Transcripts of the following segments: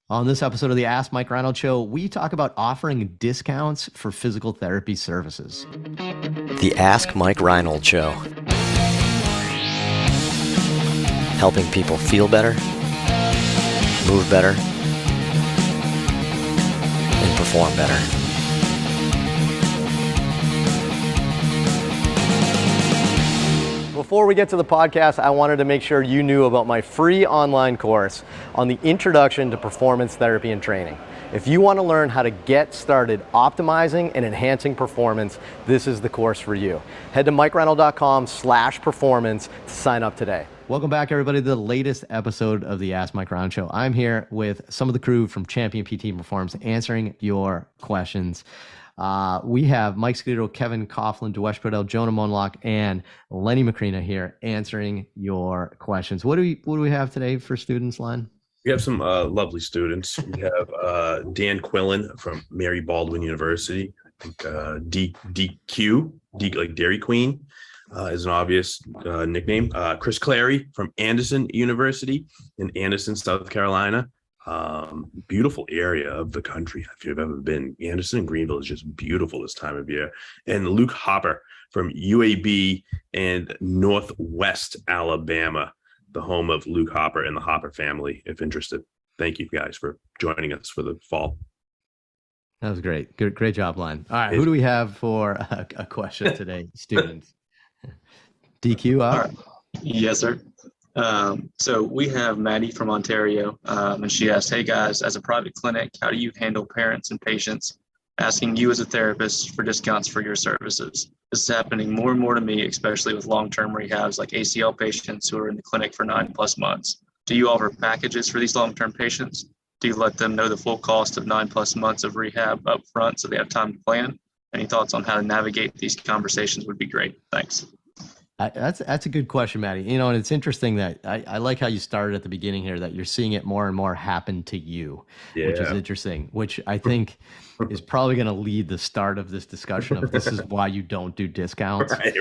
On this episode of the Ask Mike Reinold Show, we talk about offering discounts for physical therapy services. The Ask Mike Reinold Show. Helping people feel better, move better, and perform better. Before we get to the podcast, I wanted to make sure you knew about my free online course on the Introduction to Performance Therapy and Training. If you want to learn how to get started optimizing and enhancing performance, this is the course for you. Head to mikereinold.com/performance to sign up today. Welcome back, everybody, to the latest episode of the Ask Mike Reinold Show. I'm here with some of the crew from Champion PT Performance answering your questions. We have Mike Scudero, Kevin Coughlin, Dewesh Cordell, Jonah Monlock, and Lenny Macrina here answering your questions. What do we have today for students, Len? We have some lovely students. We have Dan Quillen from Mary Baldwin University. I think DQ, like Dairy Queen, is an obvious nickname. Chris Clary from Anderson University in Anderson, South Carolina. Beautiful area of the country. If you've ever been, Anderson and Greenville is just beautiful this time of year. And Luke Hopper from UAB and Northwest Alabama, the home of Luke Hopper and the Hopper family, if interested. Thank you guys for joining us for the fall. That was great. Great job, Len. All right, who do we have for a question today, students? DQ up? All right. Yes, sir. So we have Maddie from Ontario, and she asked, hey guys, as a private clinic, how do you handle parents and patients asking you as a therapist for discounts for your services? This is happening more and more to me, especially with long-term rehabs like ACL patients who are in the clinic for 9+ months. Do you offer packages for these long-term patients? Do you let them know the full cost of 9+ months of rehab up front so they have time to plan? Any thoughts on how to navigate these conversations would be great. Thanks. That's a good question, Maddie. You know, and it's interesting that I like how you started at the beginning here, that you're seeing it more and more happen to you, which is interesting, which I think is probably going to lead the start of this discussion of this is why you don't do discounts. Right.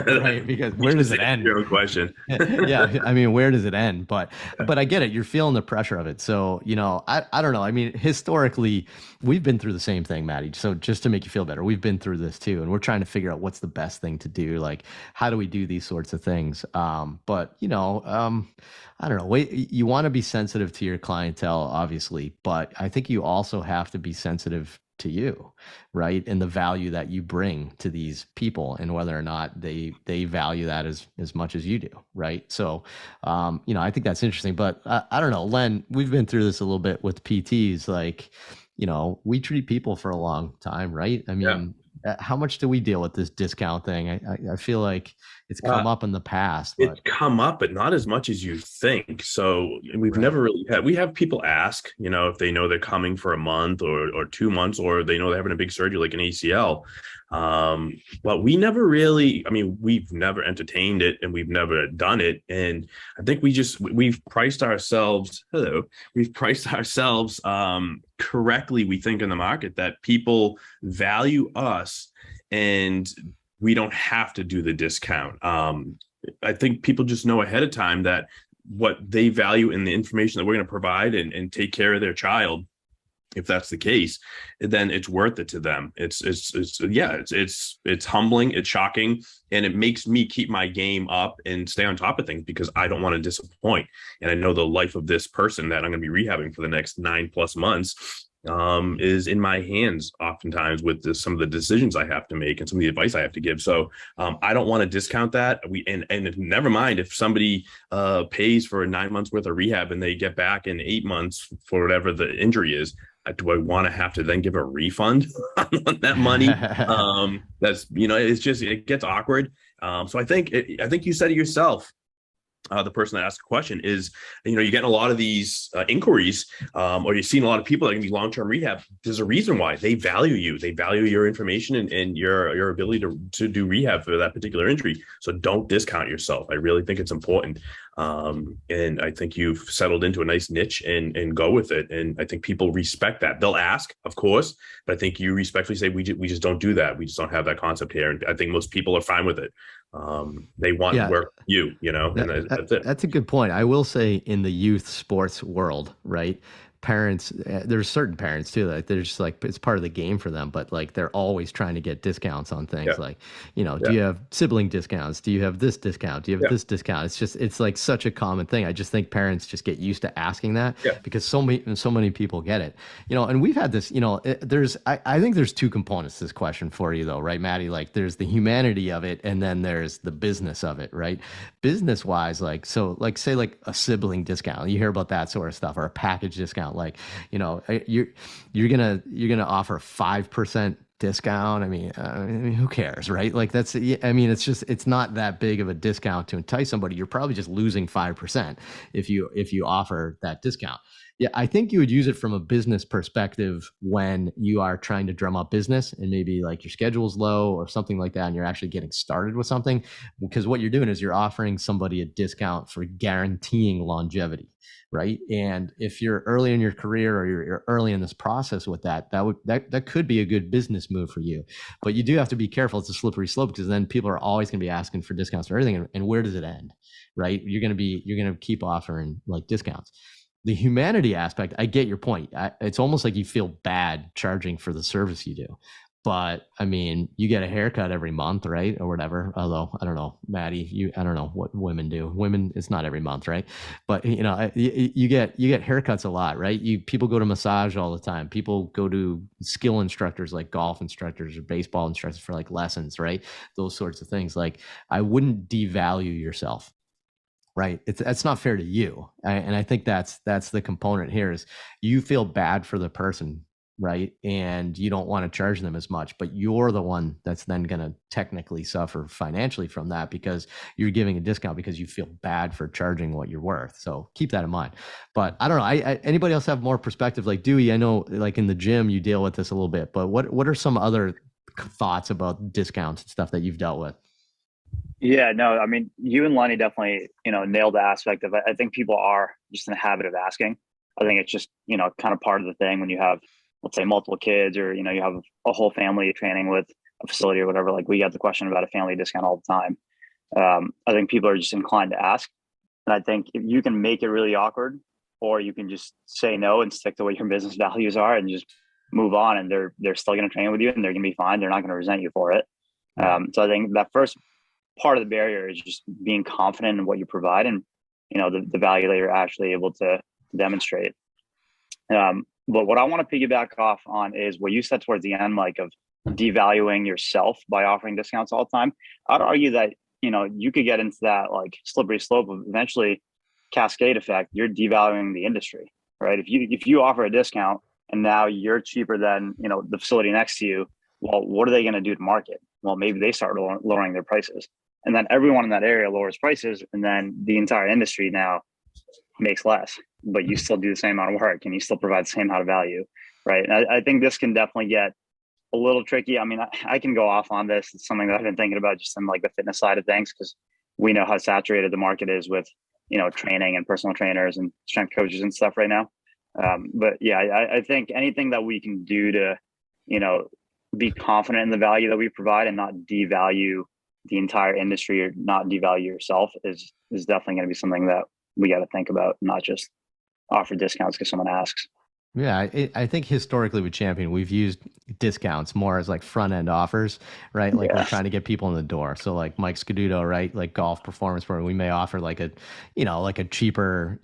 Right, because where does it end? Your own question. Yeah, I mean, where does it end? But I get it. You're feeling the pressure of it. So, you know, I don't know. I mean, historically, we've been through the same thing, Maddie. So just to make you feel better, we've been through this too. And we're trying to figure out what's the best thing to do. Like, how do we do these sorts of things? But, you know, I don't know. You want to be sensitive to your clientele, obviously, but I think you also have to be sensitive to you, right? And the value that you bring to these people and whether or not they value that as much as you do, right? So, you know, I think that's interesting, but I don't know, Len, we've been through this a little bit with PTs, like, you know, we treat people for a long time, right? I mean, how much do we deal with this discount thing? I feel like it's come up in the past. But... It's come up, but not as much as you think. So we've never really we have people ask, you know, if they know they're coming for a month or 2 months, or they know they're having a big surgery like an ACL. But we never really, I mean, we've never entertained it and we've never done it. And I think we've priced ourselves, correctly, we think, in the market that people value us and we don't have to do the discount. I think people just know ahead of time that what they value in the information that we're going to provide and take care of their child. If that's the case, then it's worth it to them. It's humbling, it's shocking, and it makes me keep my game up and stay on top of things because I don't want to disappoint. And I know the life of this person that I'm going to be rehabbing for the next 9+ months is in my hands oftentimes with some of the decisions I have to make and some of the advice I have to give. So I don't want to discount that. And never mind if somebody pays for 9 months worth of rehab and they get back in 8 months for whatever the injury is. Do I want to have to then give a refund on that money? That's, you know, it's just, it gets awkward. So I think you said it yourself. The person that asked the question is, you know, you're getting a lot of these inquiries, or you're seeing a lot of people that can be long-term rehab. There's a reason why. They value you. They value your information and your ability to do rehab for that particular injury. So don't discount yourself. I really think it's important. And I think you've settled into a nice niche and go with it. And I think people respect that. They'll ask, of course, but I think you respectfully say, we just don't do that. We just don't have that concept here. And I think most people are fine with it. They want to work with you know, and that's it. That's a good point. I will say in the youth sports world, right? parents, there's certain parents too, like they're just like, it's part of the game for them, but like they're always trying to get discounts on Yeah. things like, do Yeah. you have sibling discounts? Do you have this discount? Do you have Yeah. this discount? It's like such a common thing. I just think parents just get used to asking that Yeah. because so many people get it, and we've had this, I think there's two components to this question for you though, right, Maddie? Like there's the humanity of it and then there's the business of it, right? Business wise, like, so like say like a sibling discount, you hear about that sort of stuff, or a package discount, like, you're gonna offer 5% discount. I mean, who cares, right? Like it's not that big of a discount to entice somebody. You're probably just losing 5% if you offer that discount. Yeah, I think you would use it from a business perspective when you are trying to drum up business and maybe like your schedule's low or something like that, and you're actually getting started with something. Because what you're doing is you're offering somebody a discount for guaranteeing longevity, right? And if you're early in your career or you're early in this process with that could be a good business move for you. But you do have to be careful. It's a slippery slope because then people are always going to be asking for discounts for everything. And where does it end, right? You're going to keep offering like discounts. The humanity aspect, I get your point. It's almost like you feel bad charging for the service you do. But I mean, you get a haircut every month, right? Or whatever. Although I don't know, Maddie, I don't know what women do. Women, it's not every month, right? But you get haircuts a lot, right? People go to massage all the time. People go to skill instructors like golf instructors or baseball instructors for like lessons, right? Those sorts of things. Like I wouldn't devalue yourself, right? That's not fair to you. And I think that's the component here is you feel bad for the person, right? And you don't want to charge them as much, but you're the one that's then going to technically suffer financially from that because you're giving a discount because you feel bad for charging what you're worth. So keep that in mind. But I don't know. Anybody else have more perspective? Like Dewey, I know like in the gym you deal with this a little bit, but what are some other thoughts about discounts and stuff that you've dealt with? Yeah, no, I mean, you and Lenny definitely, nailed the aspect of it. I think people are just in the habit of asking. I think it's just, kind of part of the thing when you have, let's say, multiple kids or, you have a whole family training with a facility or whatever. Like we get the question about a family discount all the time. I think people are just inclined to ask. And I think if you can make it really awkward, or you can just say no and stick to what your business values are and just move on, and they're still going to train with you and they're going to be fine. They're not going to resent you for it. So I think that first part of the barrier is just being confident in what you provide and the value that you're actually able to demonstrate. But what I want to piggyback off on is what you said towards the end, Mike, of devaluing yourself by offering discounts all the time. I'd argue that you could get into that like slippery slope of eventually cascade effect. You're devaluing the industry, right? If you offer a discount and now you're cheaper than the facility next to you, well, what are they going to do to market? Well, maybe they start lowering their prices. And then everyone in that area lowers prices, and then the entire industry now makes less, but you still do the same amount of work and you still provide the same amount of value, right? And I think this can definitely get a little tricky. I mean, I can go off on this. It's something that I've been thinking about just in like the fitness side of things, because we know how saturated the market is with, training and personal trainers and strength coaches and stuff right now. But yeah, I think anything that we can do to, be confident in the value that we provide and not devalue the entire industry or not devalue yourself is definitely going to be something that we got to think about, not just offer discounts because someone asks. Yeah, I think historically with Champion, we've used discounts more as like front end offers, right? Like we're trying to get people in the door. So like Mike Scaduto, right? Like golf performance where we may offer like a cheaper,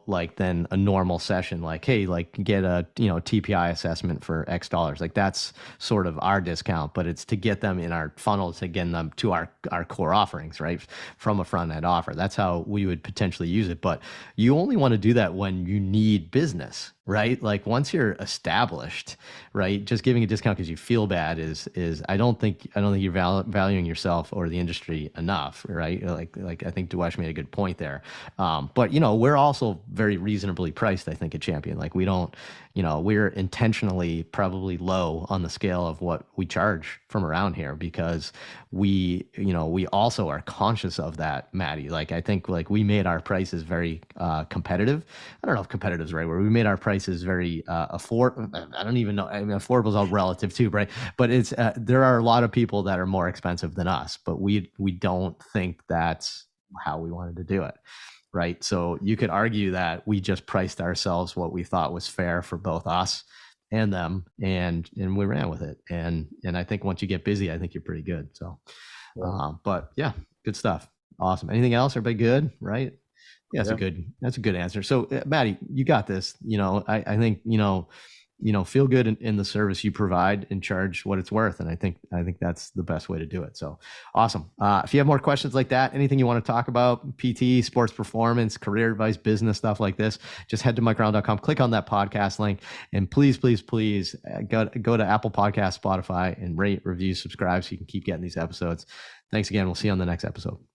like than a normal session. Like, hey, like get a, TPI assessment for X dollars. Like that's sort of our discount, but it's to get them in our funnel to get them to our core offerings, right? From a front end offer. That's how we would potentially use it. But you only want to do that when you need business, right? Like once you're established, right? Just giving a discount because you feel bad is I don't think you're valuing yourself or the industry enough, right? Like I think Dewesh made a good point there. But we're also very reasonably priced, I think, at Champion. Like we don't, we're intentionally probably low on the scale of what we charge from around here because we also are conscious of that, Maddie. Like I think like we made our prices very competitive. I don't know if competitive is the right word. We made our prices very affordable. I don't even know. I mean, affordable is all relative too, right? But it's there are a lot of people that are more expensive than us, but we don't think that's how we wanted to do it. right? So you could argue that we just priced ourselves what we thought was fair for both us and them, and we ran with it. And I think once you get busy, I think you're pretty good. So, but yeah, good stuff. Awesome. Anything else? Everybody good? Right? Yeah, that's a good answer. So, Maddie, you got this. I think feel good in the service you provide and charge what it's worth, and I think that's the best way to do it. So, awesome. If you have more questions like that, anything you want to talk about, PT, sports performance, career advice, business stuff like this, just head to mikereinold.com, click on that podcast link, and please go to Apple Podcast, Spotify, and rate, review, subscribe so you can keep getting these episodes. Thanks again. We'll see you on the next episode.